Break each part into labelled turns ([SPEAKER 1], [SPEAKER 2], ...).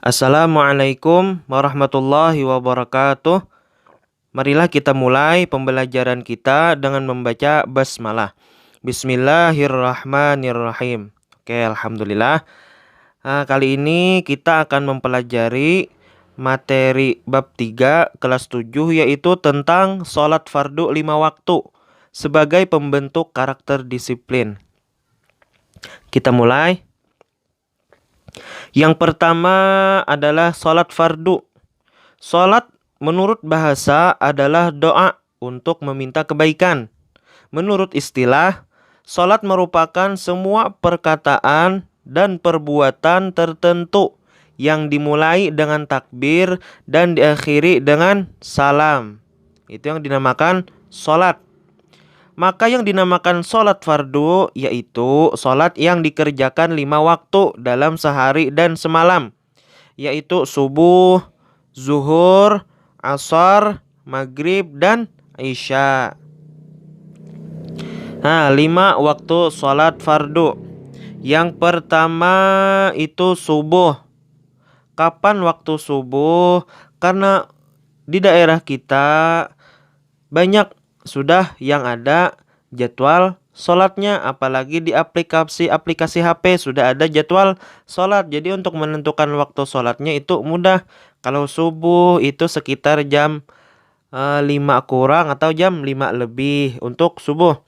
[SPEAKER 1] Assalamualaikum warahmatullahi wabarakatuh. Marilah kita mulai pembelajaran kita dengan membaca basmalah. Bismillahirrahmanirrahim. Oke, alhamdulillah. Kali ini kita akan mempelajari materi bab 3 kelas 7, yaitu tentang sholat fardu 5 waktu sebagai pembentuk karakter disiplin. Kita mulai. Yang pertama adalah sholat fardu. Sholat menurut bahasa adalah doa untuk meminta kebaikan. Menurut istilah, sholat merupakan semua perkataan dan perbuatan tertentu yang dimulai dengan takbir dan diakhiri dengan salam. Itu yang dinamakan sholat. Maka yang dinamakan sholat fardu yaitu sholat yang dikerjakan 5 waktu dalam sehari dan semalam, yaitu subuh, zuhur, asar, maghrib, dan isya. 5 waktu sholat fardu. Yang pertama itu subuh. Kapan waktu subuh? Karena di daerah kita banyak sudah yang ada jadwal sholatnya, apalagi di aplikasi HP sudah ada jadwal sholat. Jadi untuk menentukan waktu sholatnya itu mudah. Kalau subuh itu sekitar jam 5 kurang atau jam 5 lebih untuk subuh.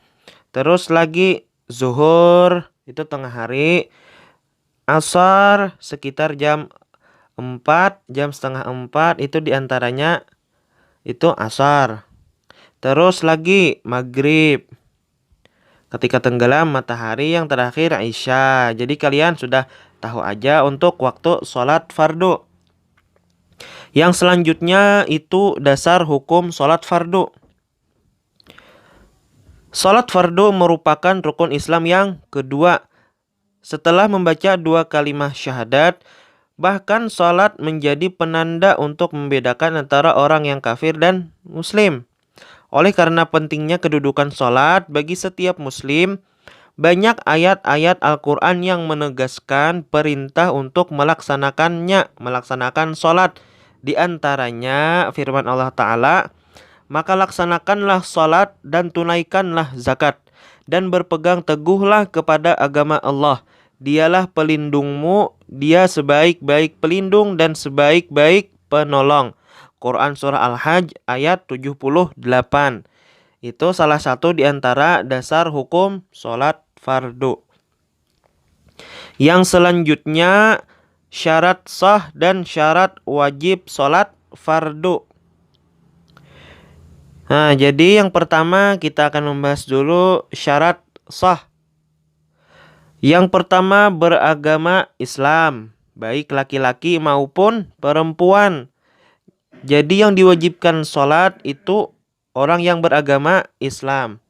[SPEAKER 1] Terus lagi zuhur itu tengah hari. Asar sekitar jam 4, jam setengah 4 itu diantaranya itu asar. Terus lagi maghrib ketika tenggelam matahari, yang terakhir isya. Jadi kalian sudah tahu aja untuk waktu sholat fardu. Yang selanjutnya itu dasar hukum sholat fardu. Sholat fardu merupakan rukun Islam yang kedua setelah membaca 2 kalimah syahadat. Bahkan sholat menjadi penanda untuk membedakan antara orang yang kafir dan muslim. Oleh karena pentingnya kedudukan sholat bagi setiap muslim, banyak ayat-ayat Al-Quran yang menegaskan perintah untuk melaksanakan sholat. Di antaranya firman Allah Ta'ala, "Maka laksanakanlah sholat dan tunaikanlah zakat, dan berpegang teguhlah kepada agama Allah. Dialah pelindungmu, dia sebaik-baik pelindung dan sebaik-baik penolong." Quran Surah Al-Hajj ayat 78. Itu salah satu di antara dasar hukum sholat fardu. Yang selanjutnya syarat sah dan syarat wajib sholat fardu. Jadi yang pertama kita akan membahas dulu syarat sah. Yang pertama beragama Islam, baik laki-laki maupun perempuan. Jadi yang diwajibkan sholat itu orang yang beragama Islam.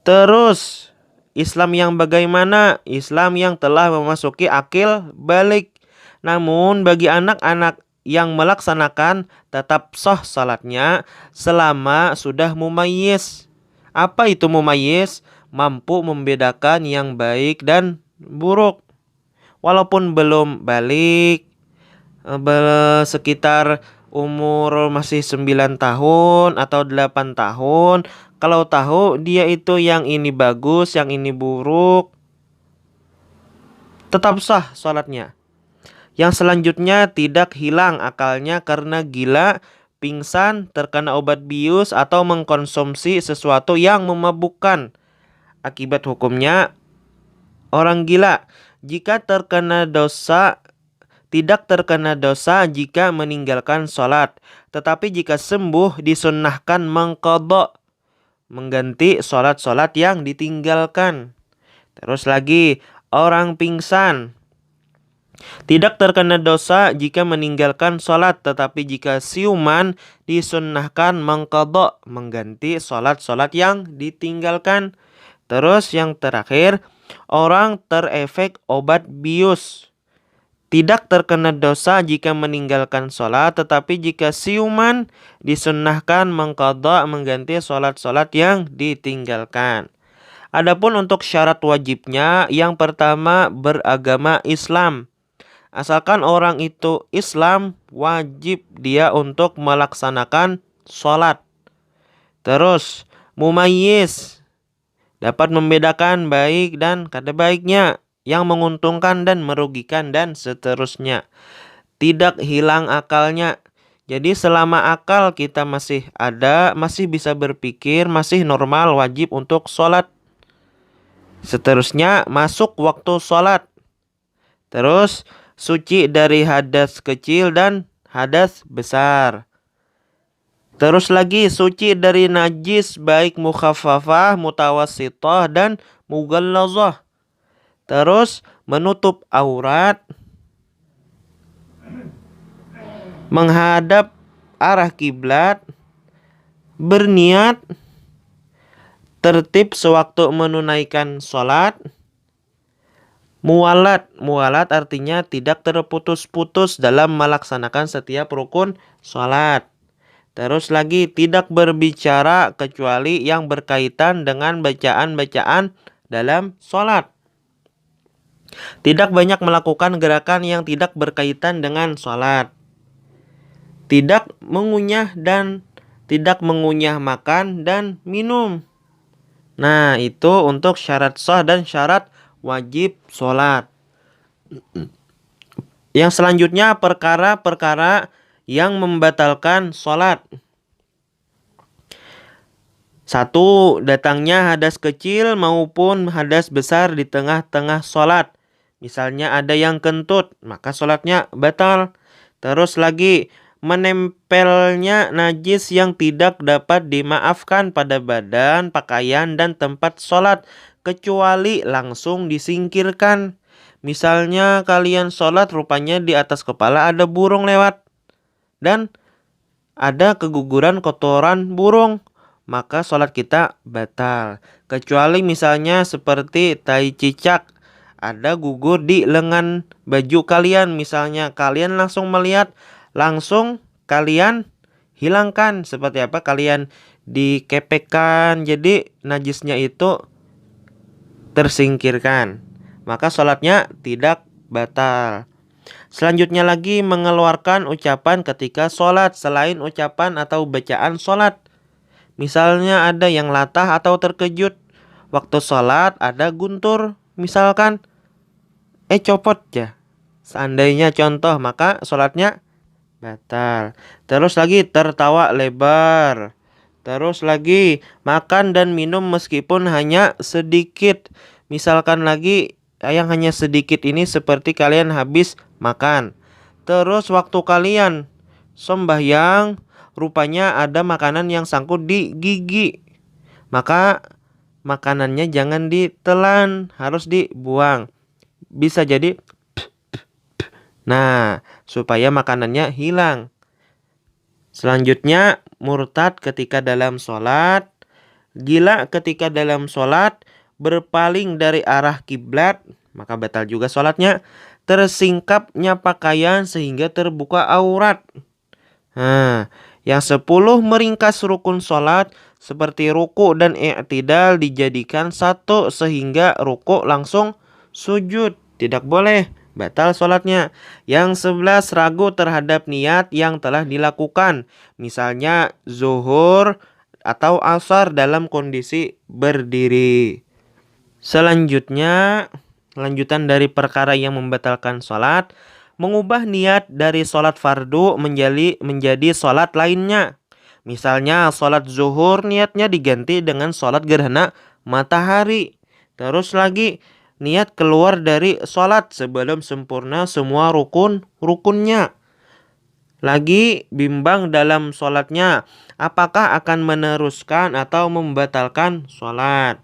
[SPEAKER 1] Terus Islam yang bagaimana? Islam yang telah memasuki akil balik. Namun bagi anak-anak yang melaksanakan tetap sah sholatnya selama sudah mumayyiz. Apa itu mumayyiz? Mampu membedakan yang baik dan buruk. Walaupun belum balik, sekitar umur masih 9 tahun atau 8 tahun, kalau tahu dia itu yang ini bagus, yang ini buruk, tetap sah sholatnya. Yang selanjutnya tidak hilang akalnya karena gila, pingsan, terkena obat bius, atau mengkonsumsi sesuatu yang memabukkan. Akibat hukumnya orang gila jika terkena dosa, tidak terkena dosa jika meninggalkan sholat, tetapi jika sembuh disunnahkan mengqadha, mengganti sholat-sholat yang ditinggalkan. Terus lagi orang pingsan tidak terkena dosa jika meninggalkan sholat, tetapi jika siuman disunnahkan mengqadha, mengganti sholat-sholat yang ditinggalkan. Terus yang terakhir orang terefek obat bius tidak terkena dosa jika meninggalkan sholat, tetapi jika siuman disunnahkan mengqadha, mengganti sholat-sholat yang ditinggalkan. Adapun untuk syarat wajibnya, yang pertama beragama Islam. Asalkan orang itu Islam, wajib dia untuk melaksanakan sholat. Terus, mumayyiz, dapat membedakan baik dan kada baiknya, yang menguntungkan dan merugikan, dan seterusnya. Tidak hilang akalnya. Jadi selama akal kita masih ada, masih bisa berpikir, masih normal, wajib untuk sholat. Seterusnya, masuk waktu sholat. Terus, suci dari hadas kecil dan hadas besar. Terus lagi, suci dari najis baik mukhaffafah, mutawassithah, dan mughallazah. Terus, menutup aurat, menghadap arah kiblat, berniat, tertib sewaktu menunaikan sholat, muwalat. Muwalat artinya tidak terputus-putus dalam melaksanakan setiap rukun sholat. Terus lagi, tidak berbicara kecuali yang berkaitan dengan bacaan-bacaan dalam sholat. Tidak banyak melakukan gerakan yang tidak berkaitan dengan sholat. Tidak mengunyah makan dan minum. Nah, itu untuk syarat sah dan syarat wajib sholat. Yang selanjutnya, perkara-perkara yang membatalkan sholat. 1. Datangnya hadas kecil maupun hadas besar di tengah-tengah sholat. Misalnya ada yang kentut, maka sholatnya batal. Terus lagi, menempelnya najis yang tidak dapat dimaafkan pada badan, pakaian, dan tempat sholat, kecuali langsung disingkirkan. Misalnya kalian sholat, rupanya di atas kepala ada burung lewat, dan ada keguguran kotoran burung, maka sholat kita batal. Kecuali misalnya seperti tai cicak, ada gugur di lengan baju kalian, misalnya kalian langsung melihat, langsung kalian hilangkan. Seperti apa? Kalian dikepekkan, jadi najisnya itu tersingkirkan, maka sholatnya tidak batal. Selanjutnya lagi, mengeluarkan ucapan ketika sholat selain ucapan atau bacaan sholat. Misalnya ada yang latah atau terkejut waktu sholat, ada guntur, misalkan copot ya, seandainya contoh, maka sholatnya batal. Terus lagi, tertawa lebar. Terus lagi, makan dan minum meskipun hanya sedikit. Misalkan lagi, yang hanya sedikit ini seperti kalian habis makan. Terus waktu kalian sembahyang, rupanya ada makanan yang sangkut di gigi, maka makanannya jangan ditelan, harus dibuang. Bisa jadi supaya makanannya hilang. Selanjutnya, murtad ketika dalam sholat, gila ketika dalam sholat, berpaling dari arah kiblat, maka batal juga sholatnya. Tersingkapnya pakaian sehingga terbuka aurat. Yang 10, meringkas rukun sholat seperti ruku dan i'tidal dijadikan satu sehingga ruku langsung sujud, tidak boleh, batal sholatnya. Yang 11, ragu terhadap niat yang telah dilakukan, misalnya zuhur atau asar dalam kondisi berdiri. Selanjutnya, lanjutan dari perkara yang membatalkan sholat, mengubah niat dari sholat fardu menjadi sholat lainnya. Misalnya sholat zuhur niatnya diganti dengan sholat gerhana matahari. Terus lagi, niat keluar dari sholat sebelum sempurna semua rukunnya. Lagi, bimbang dalam sholatnya, apakah akan meneruskan atau membatalkan sholat.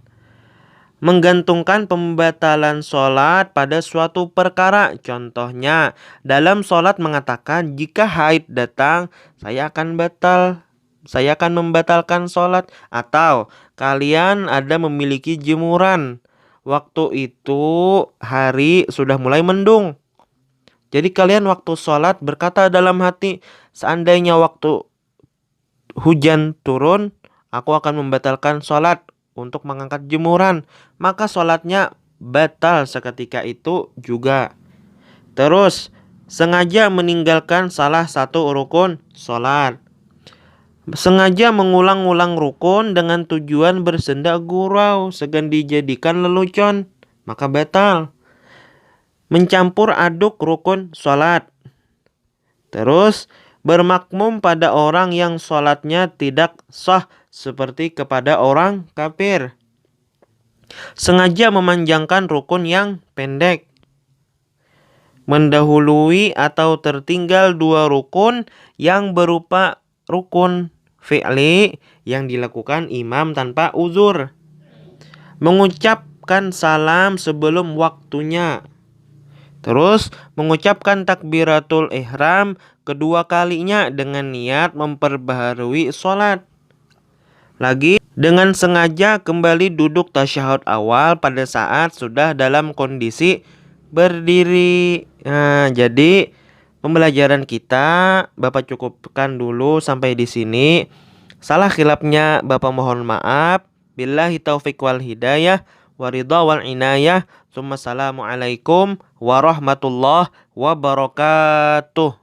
[SPEAKER 1] Menggantungkan pembatalan sholat pada suatu perkara. Contohnya, dalam sholat mengatakan, jika haid datang, saya akan membatalkan sholat. Atau kalian ada memiliki jemuran, waktu itu hari sudah mulai mendung, jadi kalian waktu sholat berkata dalam hati, seandainya waktu hujan turun, aku akan membatalkan sholat untuk mengangkat jemuran, maka sholatnya batal seketika itu juga. Terus sengaja meninggalkan salah satu rukun sholat, sengaja mengulang-ulang rukun dengan tujuan bersenda gurau segan dijadikan lelucon, maka batal. Mencampur aduk rukun sholat. Terus bermakmum pada orang yang sholatnya tidak sah seperti kepada orang kafir. Sengaja memanjangkan rukun yang pendek. Mendahului atau tertinggal dua rukun yang berupa rukun fi'li yang dilakukan imam tanpa uzur. Mengucapkan salam sebelum waktunya. Terus mengucapkan takbiratul ihram kedua kalinya dengan niat memperbaharui sholat. Lagi dengan sengaja kembali duduk tasyahud awal pada saat sudah dalam kondisi berdiri. Nah, jadi pembelajaran kita Bapak cukupkan dulu sampai di sini. Salah khilafnya Bapak mohon maaf. Billahi taufiq wal hidayah waridha wal inayah. Assalamualaikum warahmatullahi wabarakatuh.